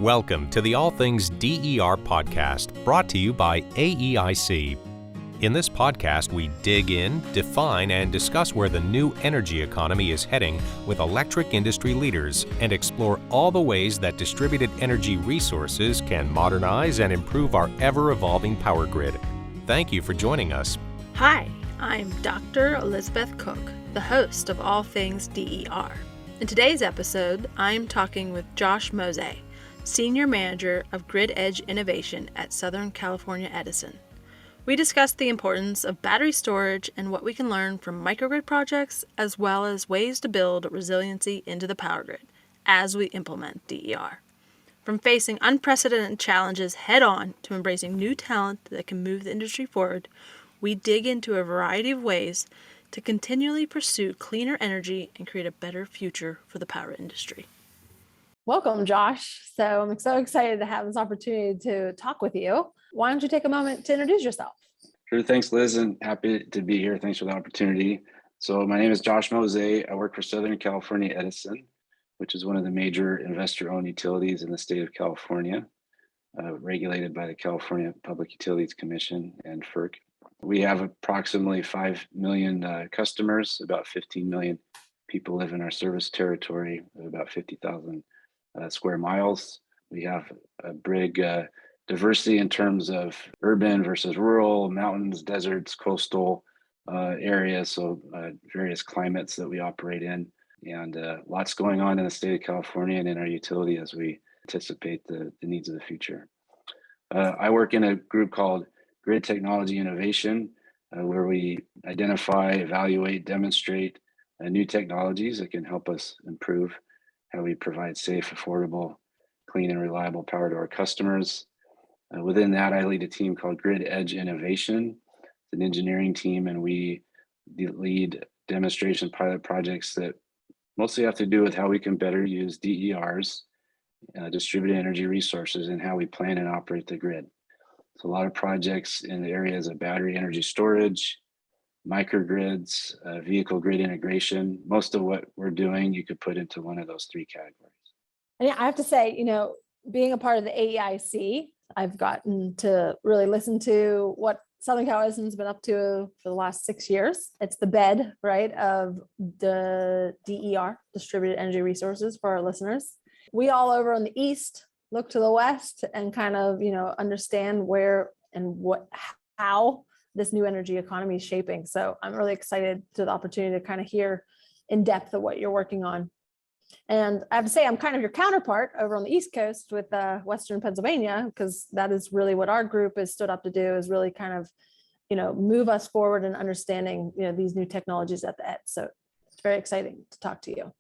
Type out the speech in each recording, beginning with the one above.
Welcome to the All Things DER podcast, brought to you by AEIC. In this podcast, we dig in, define, and discuss where the new energy economy is heading with electric industry leaders and explore all the ways that distributed energy resources can modernize and improve our ever-evolving power grid. Thank you for joining us. Hi, I'm Dr. Elizabeth Cook, the host of All Things DER. In today's episode, I'm talking with Josh Mauzey, Senior Manager of Grid Edge Innovation at Southern California Edison. We discussed the importance of battery storage and what we can learn from microgrid projects, as well as ways to build resiliency into the power grid as we implement DER. From facing unprecedented challenges head-on to embracing new talent that can move the industry forward, we dig into a variety of ways to continually pursue cleaner energy and create a better future for the power industry. Welcome, Josh. So I'm so excited to have this opportunity to talk with you. Why don't you take a moment to introduce yourself? Sure. Thanks, Liz, and happy to be here. Thanks for the opportunity. So my name is Josh Mauzey. I work for Southern California Edison, which is one of the major investor-owned utilities in the state of California, regulated by the California Public Utilities Commission and FERC. We have approximately 5 million customers, about 15 million people live in our service territory of about 50,000 square miles. We have a big diversity in terms of urban versus rural, mountains, deserts, coastal areas, so various climates that we operate in, and lots going on in the state of California and in our utility as we anticipate the needs of the future. I work in a group called Grid Technology Innovation, where we identify, evaluate, demonstrate new technologies that can help us improve how we provide safe, affordable, clean, and reliable power to our customers. Within that, I lead a team called Grid Edge Innovation. It's an engineering team, and we lead demonstration pilot projects that mostly have to do with how we can better use DERs, distributed energy resources, and how we plan and operate the grid. So a lot of projects in the areas of battery energy storage, microgrids, vehicle grid integration. Most of what we're doing, you could put into one of those three categories. And I have to say, being a part of the AEIC, I've gotten to really listen to what Southern Cal Edison's been up to for the last 6 years. It's the bed, right, of the DER, distributed energy resources, for our listeners. We all over on the East look to the West and kind of, understand where and how this new energy economy is shaping. So I'm really excited to the opportunity to kind of hear in depth of what you're working on. And I have to say, I'm kind of your counterpart over on the East Coast with Western Pennsylvania, because that is really what our group has stood up to do, is really kind of, move us forward in understanding, these new technologies at the edge. So it's very exciting to talk to you.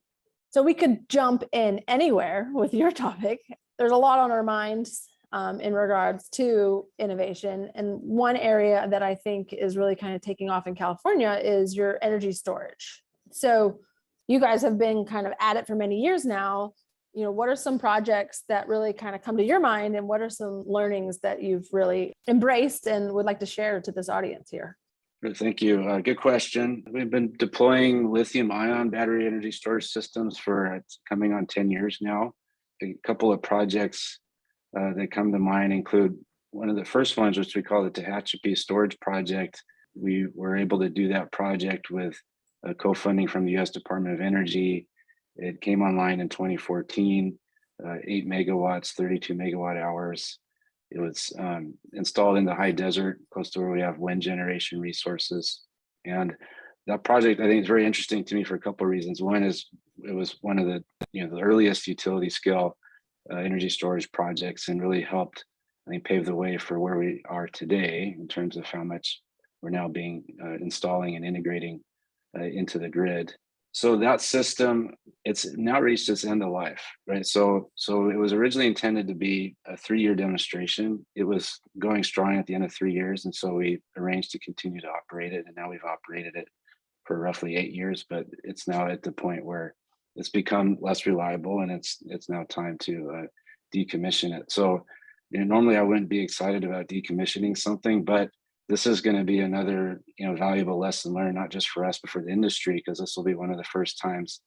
So we could jump in anywhere with your topic. There's a lot on our minds in regards to innovation. And one area that I think is really kind of taking off in California is your energy storage. So you guys have been kind of at it for many years now. What are some projects that really kind of come to your mind, and what are some learnings that you've really embraced and would like to share to this audience here? Thank you. Good question. We've been deploying lithium-ion battery energy storage systems for coming on 10 years now. A couple of projects that come to mind include one of the first ones, which we call the Tehachapi Storage Project. We were able to do that project with co-funding from the U.S. Department of Energy. It came online in 2014, 8 megawatts, 32 megawatt hours. It was installed in the high desert, close to where we have wind generation resources. And that project, I think, is very interesting to me for a couple of reasons. One is it was one of the the earliest utility scale energy storage projects, and really helped, I think, pave the way for where we are today in terms of how much we're now installing and integrating into the grid. So that system, it's now reached its end of life, right? So it was originally intended to be a 3-year demonstration. It was going strong at the end of 3 years, and so we arranged to continue to operate it. And now we've operated it for roughly 8 years, but it's now at the point where it's become less reliable, and it's now time to decommission it. So normally I wouldn't be excited about decommissioning something, but this is going to be another valuable lesson learned, not just for us, but for the industry, because this will be one of the first times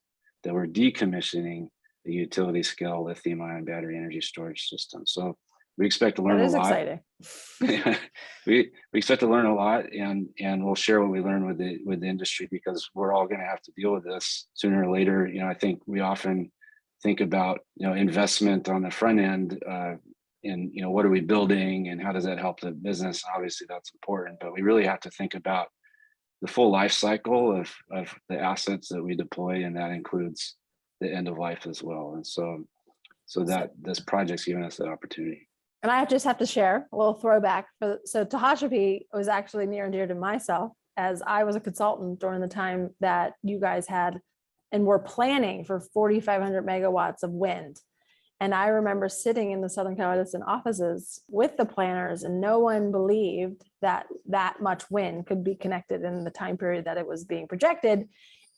that we're decommissioning the utility scale lithium ion battery energy storage system. So we expect to learn That a is lot. exciting. we expect to learn a lot, and we'll share what we learn with the industry, because we're all going to have to deal with this sooner or later. I think we often think about investment on the front end, and what are we building and how does that help the business. Obviously that's important, but we really have to think about the full life cycle of the assets that we deploy, and that includes the end of life as well. And so that this project's giving us that opportunity. And I just have to share a little throwback. So Tehachapi was actually near and dear to myself, as I was a consultant during the time that you guys had and were planning for 4,500 megawatts of wind. And I remember sitting in the Southern California Edison offices with the planners, and no one believed that that much wind could be connected in the time period that it was being projected.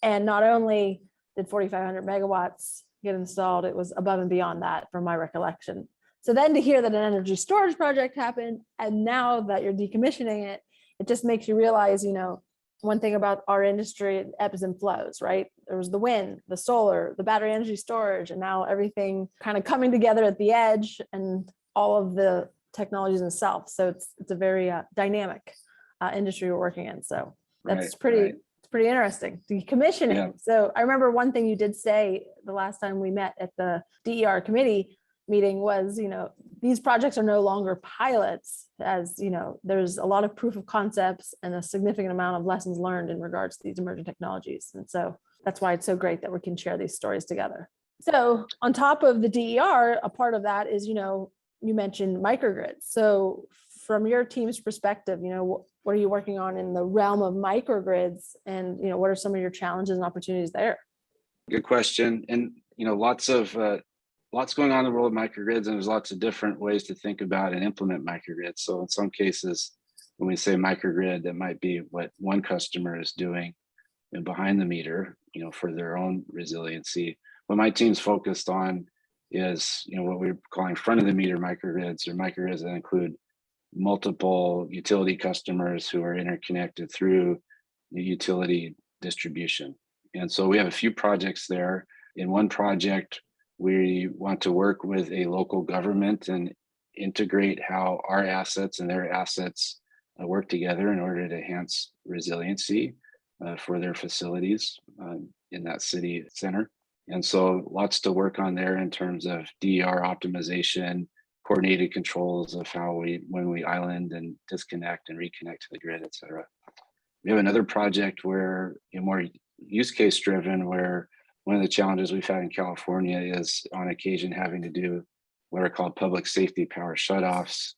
And not only did 4,500 megawatts get installed, it was above and beyond that from my recollection. So then to hear that an energy storage project happened, and now that you're decommissioning it, it just makes you realize, one thing about our industry, it ebbs and flows, right? There was the wind, the solar, the battery energy storage, and now everything kind of coming together at the edge and all of the technologies itself. So it's a very dynamic industry we're working in. So that's pretty interesting. Decommissioning. Yeah. So I remember one thing you did say the last time we met at the DER committee meeting was, these projects are no longer pilots, as there's a lot of proof of concepts and a significant amount of lessons learned in regards to these emerging technologies. And so that's why it's so great that we can share these stories together. So on top of the DER, a part of that is, you mentioned microgrids. So from your team's perspective, what are you working on in the realm of microgrids, and what are some of your challenges and opportunities there? Good question. And lots going on in the world of microgrids, and there's lots of different ways to think about and implement microgrids. So in some cases, when we say microgrid, that might be what one customer is doing and behind the meter, for their own resiliency. What my team's focused on is, what we're calling front of the meter microgrids, or microgrids that include multiple utility customers who are interconnected through the utility distribution. And so we have a few projects there. In one project, we want to work with a local government and integrate how our assets and their assets work together in order to enhance resiliency for their facilities in that city center. And so lots to work on there in terms of DER optimization, coordinated controls of when we island and disconnect and reconnect to the grid, et cetera. We have another project where more use case driven, where one of the challenges we've had in California is on occasion having to do what are called public safety power shutoffs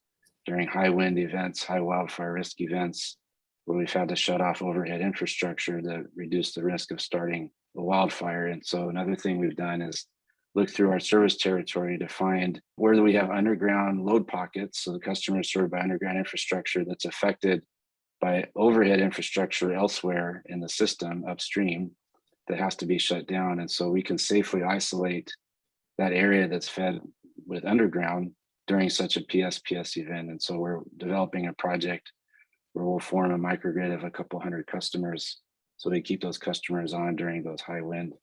during high wind events, high wildfire risk events, where we've had to shut off overhead infrastructure to reduce the risk of starting a wildfire. And so another thing we've done is look through our service territory to find where do we have underground load pockets, so the customer is served by underground infrastructure that's affected by overhead infrastructure elsewhere in the system upstream that has to be shut down. And so we can safely isolate that area that's fed with underground during such a PSPS event. And so we're developing a project where we'll form a microgrid of a couple hundred customers, so we keep those customers on during those high wind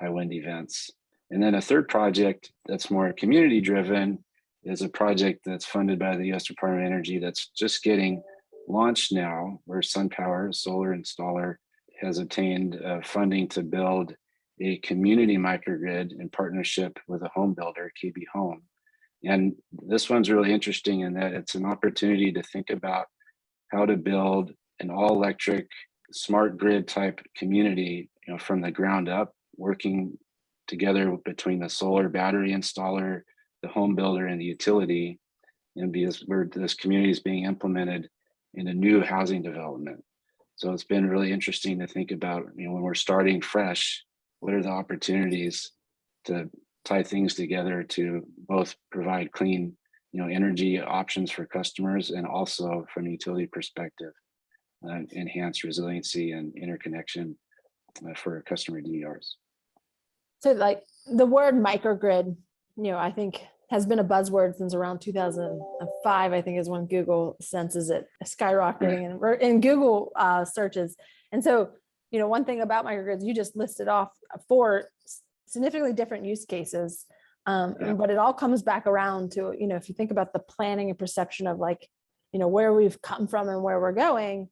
events. And then a third project that's more community driven is a project that's funded by the U.S. Department of Energy that's just getting launched now, where SunPower, a solar installer, has obtained funding to build a community microgrid in partnership with a home builder, KB Home. And this one's really interesting in that it's an opportunity to think about how to build an all-electric smart grid type community, from the ground up, working together between the solar battery installer, the home builder, and the utility, and because this community is being implemented in a new housing development. So it's been really interesting to think about, when we're starting fresh, what are the opportunities to tie things together to both provide clean, energy options for customers, and also from a utility perspective, enhance resiliency and interconnection for customer DERs. So like the word microgrid, I think has been a buzzword since around 2005, I think is when Google senses it skyrocketing in Google searches. And so, one thing about microgrids, you just listed off 4 significantly different use cases. Yeah. But it all comes back around to, if you think about the planning and perception of like, where we've come from and where we're going,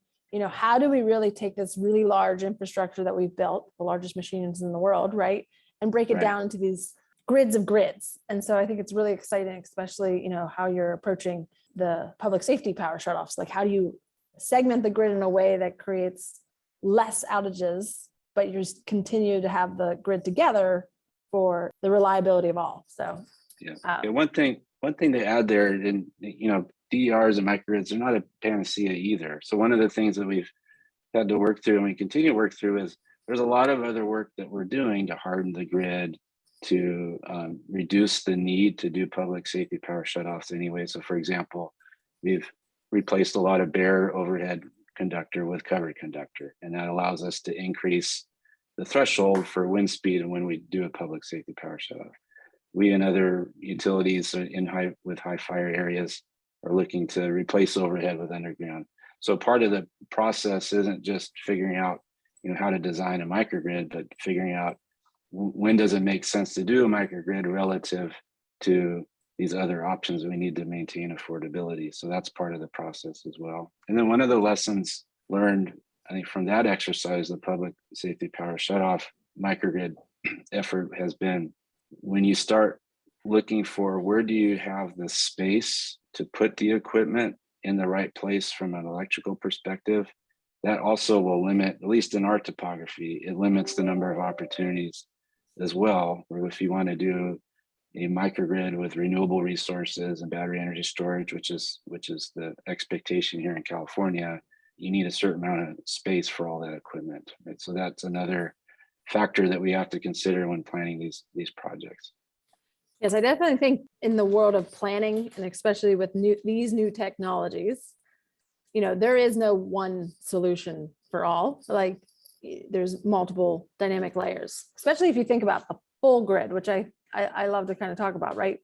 how do we really take this really large infrastructure that we've built, the largest machines in the world, right? And break it Right. down into these grids of grids. And so I think it's really exciting, especially, how you're approaching the public safety power shutoffs. Like, how do you segment the grid in a way that creates less outages, but you just continue to have the grid together for the reliability of all. So Yeah. One thing to add there, and DERs and microgrids are not a panacea either. So one of the things that we've had to work through and we continue to work through is there's a lot of other work that we're doing to harden the grid, to reduce the need to do public safety power shutoffs anyway. So for example, we've replaced a lot of bare overhead conductor with covered conductor, and that allows us to increase the threshold for wind speed and when we do a public safety power shutoff. We and other utilities with high fire areas are looking to replace overhead with underground. So part of the process isn't just figuring out, how to design a microgrid, but figuring out when does it make sense to do a microgrid relative to these other options we need to maintain affordability. So that's part of the process as well. And then one of the lessons learned, I think, from that exercise, the public safety power shutoff microgrid effort has been, when you start looking for where do you have the space to put the equipment in the right place from an electrical perspective, that also will limit, at least in our topography, it limits the number of opportunities as well, where if you want to do a microgrid with renewable resources and battery energy storage, which is the expectation here in California, you need a certain amount of space for all that equipment, right? So that's another factor that we have to consider when planning these projects. yes, I definitely think in the world of planning, and especially with these new technologies, there is no one solution for all. Like, there's multiple dynamic layers, especially if you think about the full grid, which I love to kind of talk about, right?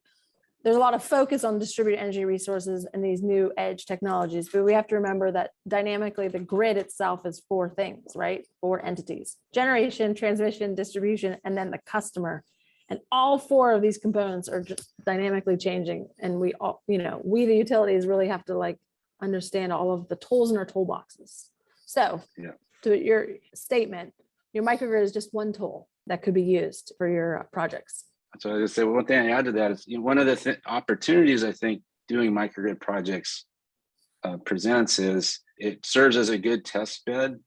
There's a lot of focus on distributed energy resources and these new edge technologies, but we have to remember that dynamically the grid itself is 4 things, right? 4 entities: generation, transmission, distribution, and then the customer. And all 4 of these components are just dynamically changing. And we all, we the utilities really have to understand all of the tools in our toolboxes. So to your statement, your microgrid is just one tool that could be used for your projects. So I was gonna say, one thing I add to that is, one of the opportunities I think doing microgrid projects presents is it serves as a good test bed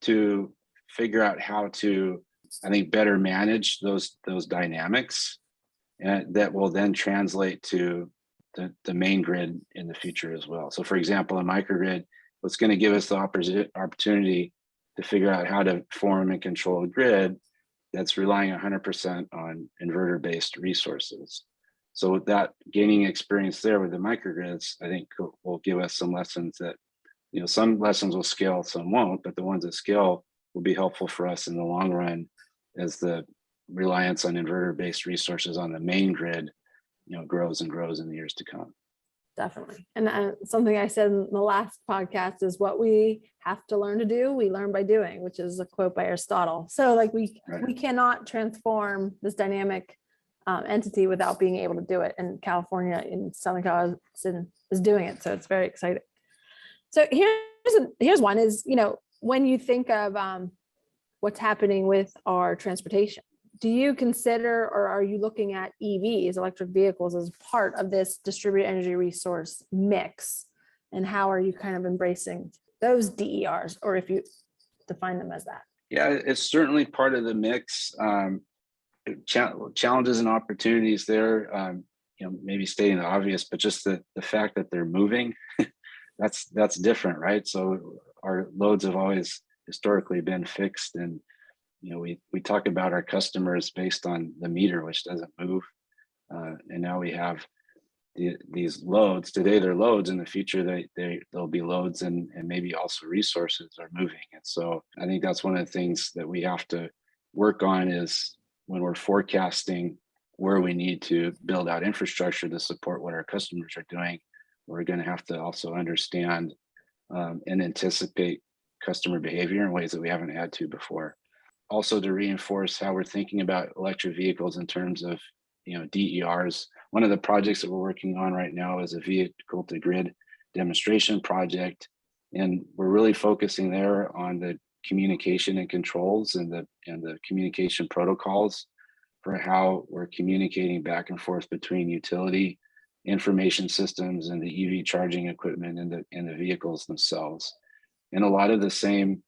to figure out how to, I think, better manage those dynamics, and that will then translate to the main grid in the future as well. So for example, a microgrid, what's going to give us the opportunity to figure out how to form and control a grid that's relying 100% on inverter-based resources. So with that, gaining experience there with the microgrids, I think will give us some lessons that, some lessons will scale, some won't, but the ones that scale will be helpful for us in the long run as the reliance on inverter-based resources on the main grid, grows and grows in the years to come. Definitely. And something I said in the last podcast is, what we have to learn to do, we learn by doing, which is a quote by Aristotle. So we cannot transform this dynamic entity without being able to do it. And California in Southern California is doing it. So it's very exciting. So here's one is, when you think of what's happening with our transportation, do you consider, or are you looking at EVs, electric vehicles, as part of this distributed energy resource mix? And how are you kind of embracing those DERs, or if you define them as that? Yeah, it's certainly part of the mix. Challenges and opportunities there, maybe stating the obvious, but just the fact that they're moving, that's different, right? So our loads have always historically been fixed, and we talk about our customers based on the meter, which doesn't move, and now we have these loads. Today they're loads, in the future they'll be loads, and maybe also resources are moving. And so I think that's one of the things that we have to work on, is when we're forecasting where we need to build out infrastructure to support what our customers are doing, we're going to have to also understand and anticipate customer behavior in ways that we haven't had to before. also to reinforce how we're thinking about electric vehicles in terms of, DERs. One of the projects that we're working on right now is a vehicle to grid demonstration project. And we're really focusing there on the communication and controls and the communication protocols for how we're communicating back and forth between utility information systems and the EV charging equipment and the vehicles themselves. And a lot of the same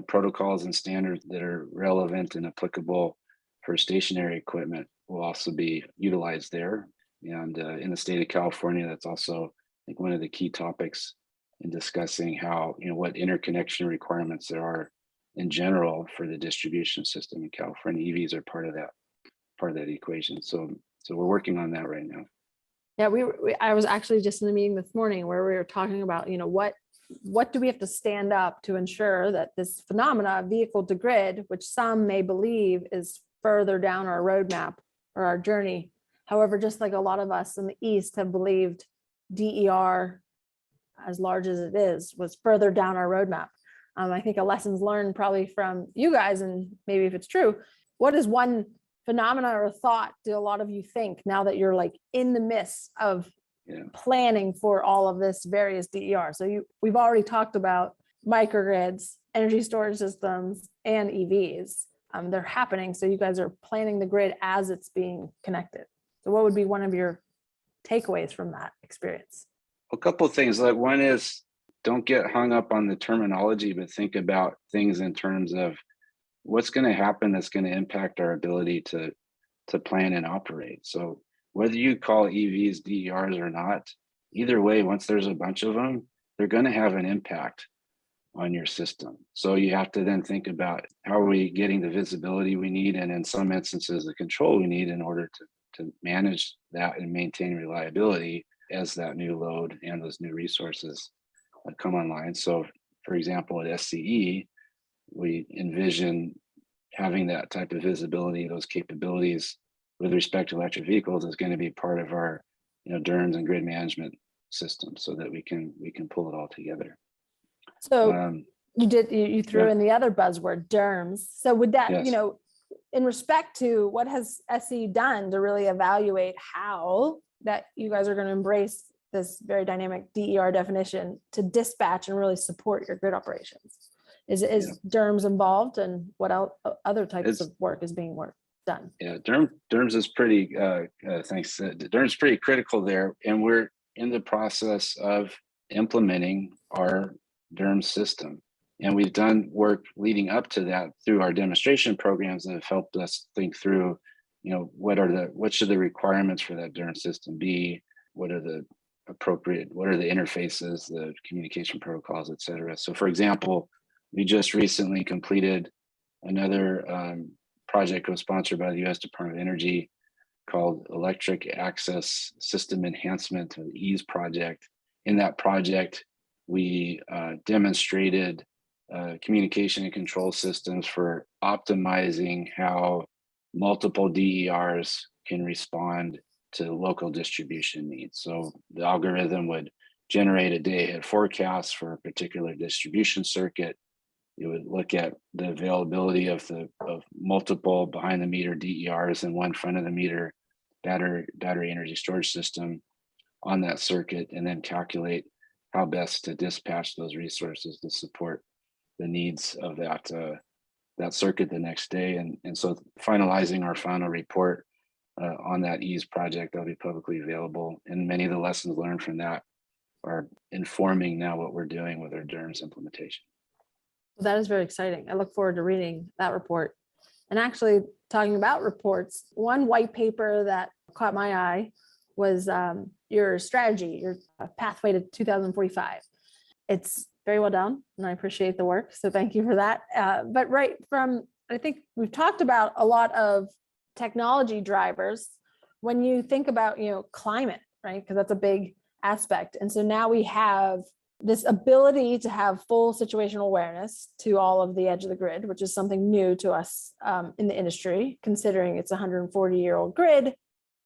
protocols and standards that are relevant and applicable for stationary equipment will also be utilized there. And in the state of California, that's also, I think, one of the key topics in discussing how, what interconnection requirements there are in general for the distribution system in California. EVs are part of that equation. So we're working on that right now. Yeah, I was actually just in a meeting this morning where we were talking about, what do we have to stand up to ensure that this phenomena, vehicle to grid, which some may believe is further down our roadmap or our journey. However, just like a lot of us in the East have believed DER, as large as it is, was further down our roadmap. I think a lessons learned probably from you guys, and maybe if it's true, what is one phenomena or thought do a lot of you think now that you're like in the midst of planning for all of this various DER? So we've already talked about microgrids, energy storage systems, and EVs. They're happening. So you guys are planning the grid as it's being connected. So what would be one of your takeaways from that experience? A couple of things. Like, one is, don't get hung up on the terminology, but think about things in terms of what's going to happen that's going to impact our ability to plan and operate. So whether you call EVs DERs or not, either way, once there's a bunch of them, they're going to have an impact on your system. So you have to then think about, how are we getting the visibility we need, and in some instances the control we need in order to manage that and maintain reliability as that new load and those new resources come online. So for example, at SCE, we envision having that type of visibility, those capabilities with respect to electric vehicles is going to be part of our DERMS and grid management system, so that we can pull it all together. So you threw in the other buzzword, DERMS. So would that, Yes. In respect to what has SCE done to really evaluate how that you guys are going to embrace this very dynamic DER definition to dispatch and really support your grid operations? Is DERMS involved, and what other types of work is being done? Yeah, DERMS is pretty, thanks. DERMS is pretty critical there. And we're in the process of implementing our DERMS system. And we've done work leading up to that through our demonstration programs that have helped us think through, what should the requirements for that DERMS system be? What are the interfaces, the communication protocols, et cetera. So for example, we just recently completed another project co-sponsored by the U.S. Department of Energy called Electric Access System Enhancement, or the EASE project. In that project, we demonstrated communication and control systems for optimizing how multiple DERs can respond to local distribution needs. So the algorithm would generate a day-ahead forecast for a particular distribution circuit. It would look at the availability of multiple behind-the-meter DERs and one front-of-the-meter battery energy storage system on that circuit, and then calculate how best to dispatch those resources to support the needs of that circuit the next day. And so finalizing our final report on that EASE project that'll be publicly available, and many of the lessons learned from that are informing now what we're doing with our DERMS implementation. Well, that is very exciting. I look forward to reading that report. And actually, talking about reports, one white paper that caught my eye was your strategy, your pathway to 2045. It's very well done, and I appreciate the work. So thank you for that. But I think we've talked about a lot of technology drivers when you think about, climate, right? Because that's a big aspect. And so now we have this ability to have full situational awareness to all of the edge of the grid, which is something new to us in the industry, considering it's a 140-year-old grid.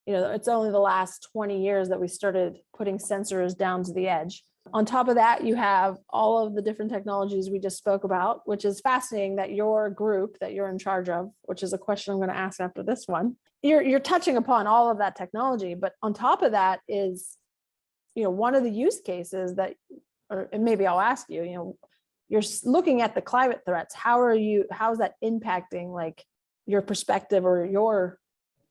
It's only the last 20 years that we started putting sensors down to the edge. On top of that, you have all of the different technologies we just spoke about, which is fascinating that your group that you're in charge of, which is a question I'm going to ask after this one, you're touching upon all of that technology. But on top of that is, one of the use cases that, or maybe I'll ask you, you're looking at the climate threats. How is that impacting like your perspective or your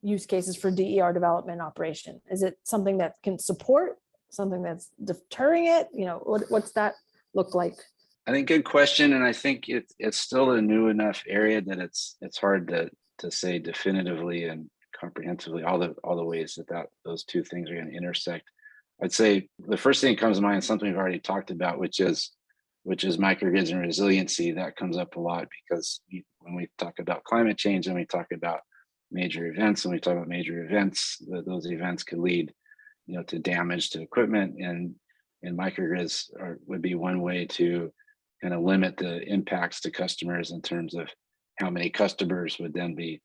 use cases for DER development operation? Is it something that can support, something that's deterring it? What's that look like? I think good question. And I think it's still a new enough area that it's hard to say definitively and comprehensively all the ways that those two things are going to intersect. I'd say the first thing that comes to mind is something we've already talked about, which is microgrids and resiliency. That comes up a lot because when we talk about climate change and we talk about major events, those events could lead to damage to equipment, and microgrids would be one way to kind of limit the impacts to customers in terms of how many customers would then be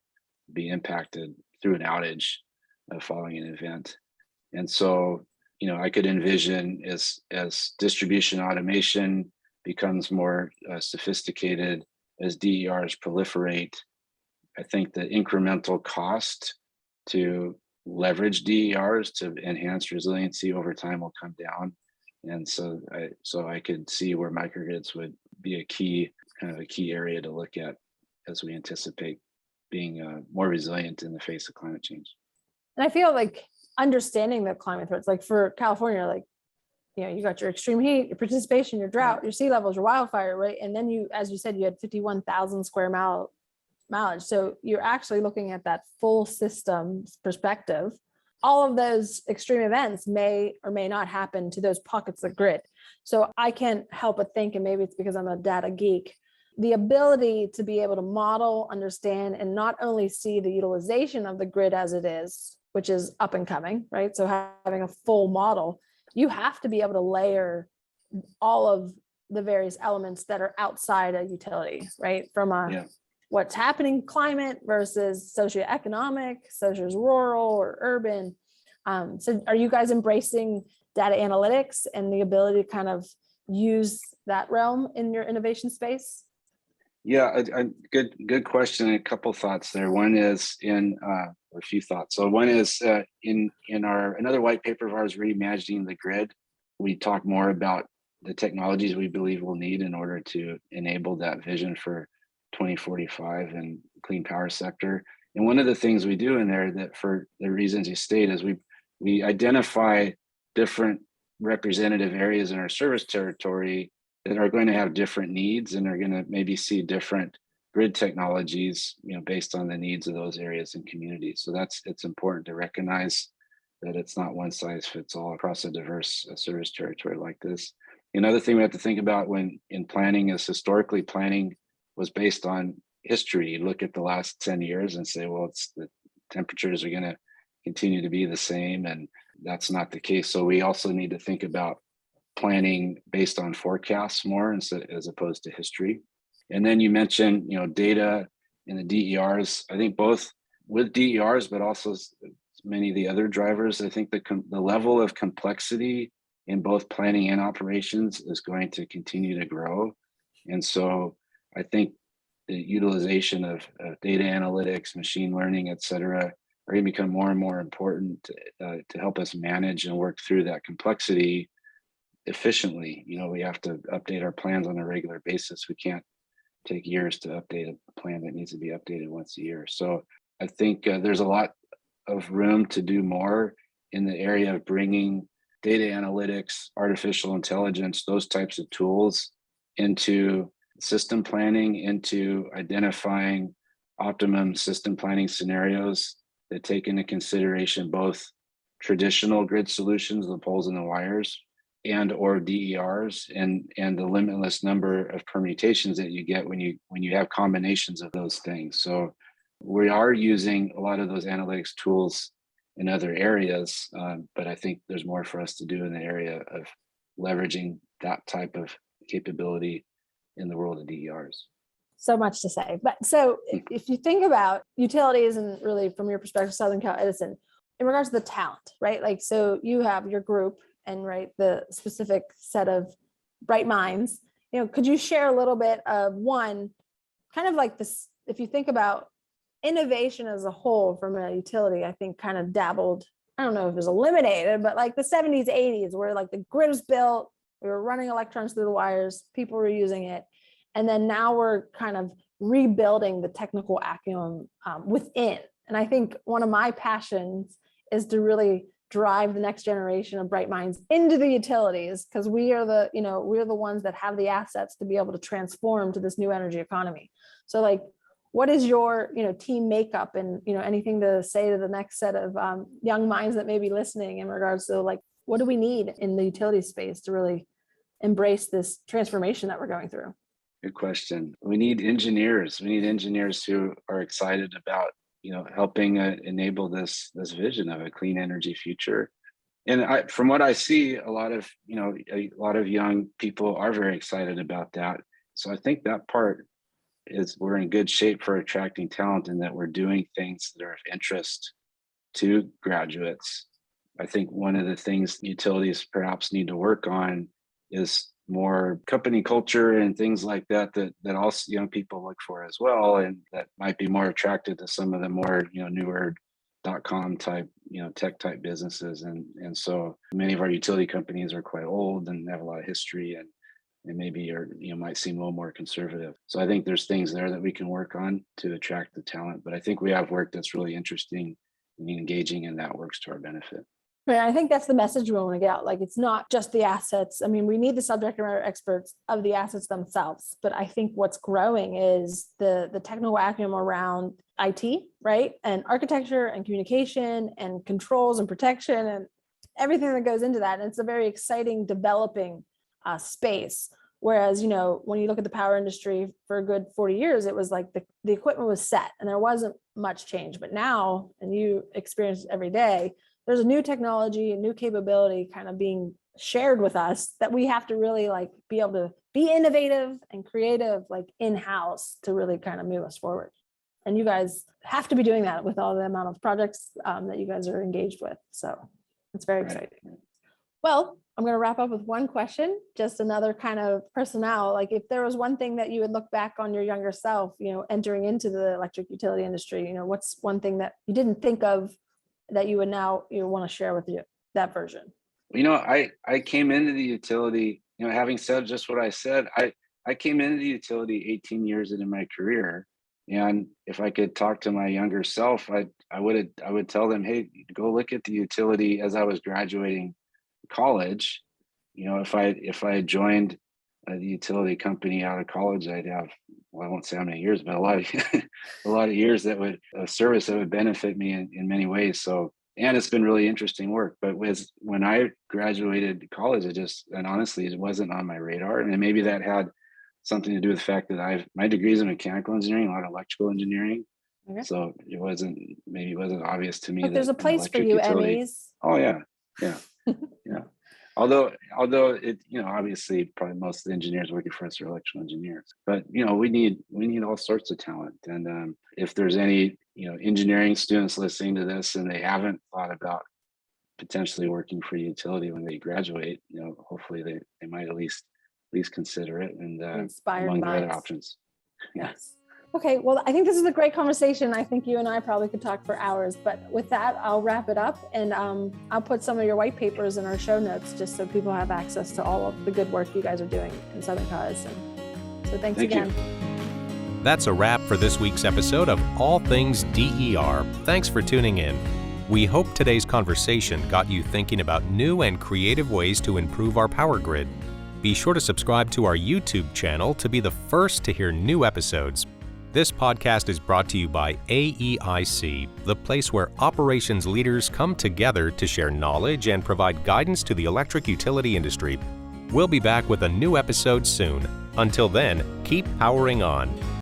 impacted through an outage following an event. And so, I could envision as distribution automation becomes more sophisticated, as DERs proliferate, I think the incremental cost to leverage DERs to enhance resiliency over time will come down. And so I could see where microgrids would be a key area to look at as we anticipate being more resilient in the face of climate change. And I feel like understanding the climate threats, like for California, like, you got your extreme heat, your precipitation, your drought, your sea levels, your wildfire, right? And then you, as you said, you had 51,000 square mileage. So you're actually looking at that full system perspective. All of those extreme events may or may not happen to those pockets of grid. So I can't help but think, and maybe it's because I'm a data geek, the ability to be able to model, understand, and not only see the utilization of the grid as it is, which is up and coming, right? So having a full model, you have to be able to layer all of the various elements that are outside a utility, right? From what's happening climate versus socioeconomic, versus rural or urban. So are you guys embracing data analytics and the ability to kind of use that realm in your innovation space? Yeah, good question. And a couple thoughts there. One is or a few thoughts. So one is in another white paper of ours, Reimagining the Grid, we talk more about the technologies we believe we'll need in order to enable that vision for 2045 and clean power sector. And one of the things we do in there, that for the reasons you state, is we identify different representative areas in our service territory that are going to have different needs and are going to maybe see different grid technologies, based on the needs of those areas and communities. So it's important to recognize that it's not one size fits all across a diverse service territory like this. Another thing we have to think about when in planning is historically planning was based on history. You look at the last 10 years and say, well, the temperatures are going to continue to be the same, and that's not the case. So we also need to think about planning based on forecasts more as opposed to history. And then you mentioned, data in the DERs. I think both with DERs, but also many of the other drivers, I think the level of complexity in both planning and operations is going to continue to grow. And so I think the utilization of data analytics, machine learning, et cetera, are going to become more and more important to help us manage and work through that complexity efficiently. We have to update our plans on a regular basis. We can't take years to update a plan that needs to be updated once a year. So I think there's a lot of room to do more in the area of bringing data analytics, artificial intelligence, those types of tools into system planning, into identifying optimum system planning scenarios that take into consideration both traditional grid solutions, the poles and the wires, and or DERs, and the limitless number of permutations that you get when you have combinations of those things. So we are using a lot of those analytics tools in other areas, but I think there's more for us to do in the area of leveraging that type of capability in the world of DERs. So much to say. But so if you think about utilities and really from your perspective, Southern Cal Edison, in regards to the talent, right? Like, so you have your group and right, the specific set of bright minds, could you share a little bit of one, kind of like this, if you think about innovation as a whole from a utility, I think kind of dabbled, I don't know if it was eliminated, but like the 70s, 80s, where like the grid was built, we were running electrons through the wires, people were using it. And then now we're kind of rebuilding the technical acumen within. And I think one of my passions is to really drive the next generation of bright minds into the utilities, because we are we're the ones that have the assets to be able to transform to this new energy economy. So like, what is your team makeup, and anything to say to the next set of young minds that may be listening in regards to like, what do we need in the utility space to really embrace this transformation that we're going through? Good question. We need engineers. We need engineers who are excited about helping enable this vision of a clean energy future. And from what I see, a lot of young people are very excited about that. So I think that part is we're in good shape for attracting talent, and that we're doing things that are of interest to graduates. I think one of the things utilities perhaps need to work on is more company culture and things like that also young people look for as well, and that might be more attracted to some of the more newer .com type tech type businesses. And so many of our utility companies are quite old and have a lot of history, and maybe might seem a little more conservative. So I think there's things there that we can work on to attract the talent. But I think we have work that's really interesting and engaging, and that works to our benefit. Right. I think that's the message we want to get out. Like, it's not just the assets. I mean, we need the subject matter experts of the assets themselves, but I think what's growing is the technical acumen around IT, right? And architecture and communication and controls and protection and everything that goes into that. And it's a very exciting developing space. Whereas, when you look at the power industry for a good 40 years, it was like the equipment was set and there wasn't much change. But now, and you experience it every day, there's a new technology, a new capability kind of being shared with us that we have to really like be able to be innovative and creative, like in-house, to really kind of move us forward. And you guys have to be doing that with all the amount of projects that you guys are engaged with. So it's very exciting. Well, I'm going to wrap up with one question, just another kind of personnel. Like, if there was one thing that you would look back on your younger self, entering into the electric utility industry, what's one thing that you didn't think of that you would now want to share with you, that version? I came into the utility, having said just what I said, I came into the utility 18 years into my career. And if I could talk to my younger self, I would tell them, hey, go look at the utility as I was graduating college. If I had joined the utility company out of college, I'd have, well, I won't say how many years, but a lot of years that would service that would benefit me in many ways. So, and it's been really interesting work. But when I graduated college, and honestly, it wasn't on my radar. And maybe that had something to do with the fact that my degree is in mechanical engineering, a lot of electrical engineering. Okay. So it wasn't obvious to me. But there's a place for you, Emmys. Oh yeah. Yeah. Although it, obviously probably most of the engineers working for us are electrical engineers, but we need all sorts of talent. And if there's any engineering students listening to this and they haven't thought about potentially working for a utility when they graduate, hopefully they might at least consider it, and inspired among minds. other options. Yes. Okay, well, I think this is a great conversation. I think you and I probably could talk for hours, but with that, I'll wrap it up, and I'll put some of your white papers in our show notes just so people have access to all of the good work you guys are doing in Southern Cal Edison. So thanks again. That's a wrap for this week's episode of All Things DER. Thanks for tuning in. We hope today's conversation got you thinking about new and creative ways to improve our power grid. Be sure to subscribe to our YouTube channel to be the first to hear new episodes. This podcast is brought to you by AEIC, the place where operations leaders come together to share knowledge and provide guidance to the electric utility industry. We'll be back with a new episode soon. Until then, keep powering on.